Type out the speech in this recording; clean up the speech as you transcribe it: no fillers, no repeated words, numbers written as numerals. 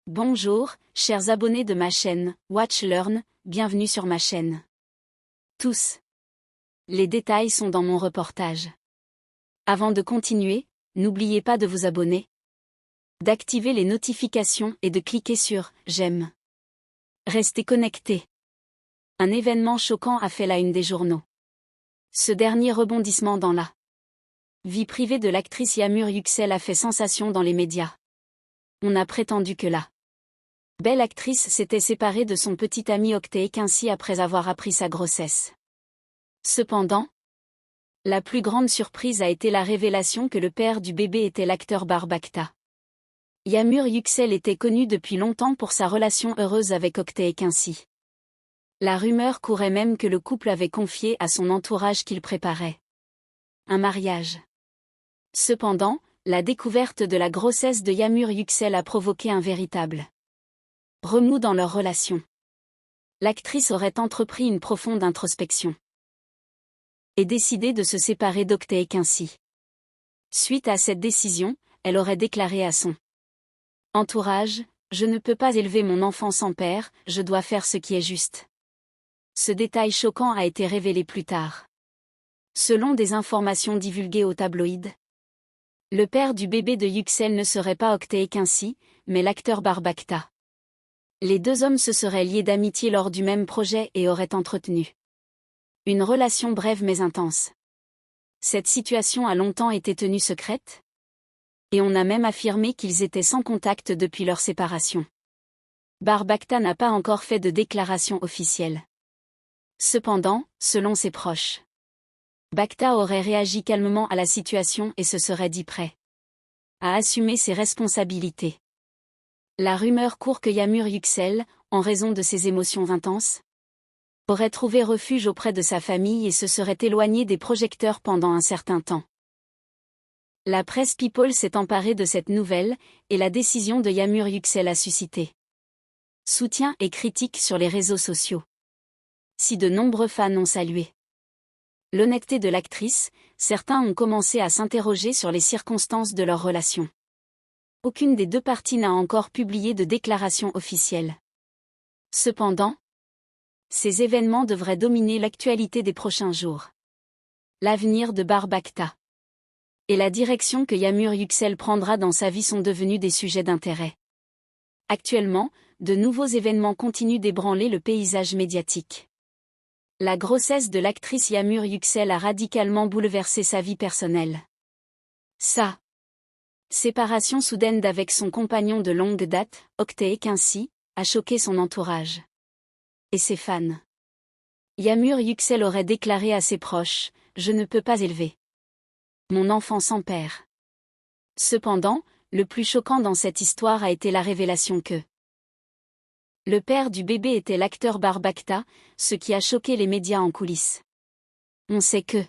Bonjour, chers abonnés de ma chaîne, Watch Learn, bienvenue sur ma chaîne. Tous. Les détails sont dans mon reportage. Avant de continuer, n'oubliez pas de vous abonner, d'activer les notifications et de cliquer sur « J'aime ». Restez connectés. Un événement choquant a fait la une des journaux. Ce dernier rebondissement dans la vie privée de l'actrice Yağmur Yüksel a fait sensation dans les médias. On a prétendu que la belle actrice s'était séparée de son petit ami Oktay Ekinci après avoir appris sa grossesse. Cependant, la plus grande surprise a été la révélation que le père du bébé était l'acteur Barbakta. Yağmur Yüksel était connu depuis longtemps pour sa relation heureuse avec Oktay Ekinci. La rumeur courait même que le couple avait confié à son entourage qu'il préparait un mariage. Cependant, la découverte de la grossesse de Yağmur Yüksel a provoqué un véritable remous dans leur relation. L'actrice aurait entrepris une profonde introspection et décidé de se séparer d'Oktay Ekinci. Suite à cette décision, elle aurait déclaré à son entourage « Je ne peux pas élever mon enfant sans père, je dois faire ce qui est juste ». Ce détail choquant a été révélé plus tard. Selon des informations divulguées aux tabloïds, le père du bébé de Yüksel ne serait pas Oktay Ekinci, mais l'acteur Barbakta. Les deux hommes se seraient liés d'amitié lors du même projet et auraient entretenu une relation brève mais intense. Cette situation a longtemps été tenue secrète, et on a même affirmé qu'ils étaient sans contact depuis leur séparation. Barbakta n'a pas encore fait de déclaration officielle. Cependant, selon ses proches, Bakta aurait réagi calmement à la situation et se serait dit prêt à assumer ses responsabilités. La rumeur court que Yağmur Yüksel, en raison de ses émotions intenses, aurait trouvé refuge auprès de sa famille et se serait éloigné des projecteurs pendant un certain temps. La presse People s'est emparée de cette nouvelle, et la décision de Yağmur Yüksel a suscité soutien et critiques sur les réseaux sociaux. Si de nombreux fans ont salué l'honnêteté de l'actrice, certains ont commencé à s'interroger sur les circonstances de leur relation. Aucune des deux parties n'a encore publié de déclaration officielle. Cependant, ces événements devraient dominer l'actualité des prochains jours. L'avenir de Barbakta et la direction que Yağmur Yüksel prendra dans sa vie sont devenus des sujets d'intérêt. Actuellement, de nouveaux événements continuent d'ébranler le paysage médiatique. La grossesse de l'actrice Yağmur Yüksel a radicalement bouleversé sa vie personnelle. Sa séparation soudaine d'avec son compagnon de longue date, Oktay Ekinci, a choqué son entourage et ses fans. Yağmur Yüksel aurait déclaré à ses proches « Je ne peux pas élever mon enfant sans père ». Cependant, le plus choquant dans cette histoire a été la révélation que le père du bébé était l'acteur Barbakta, ce qui a choqué les médias en coulisses. On sait que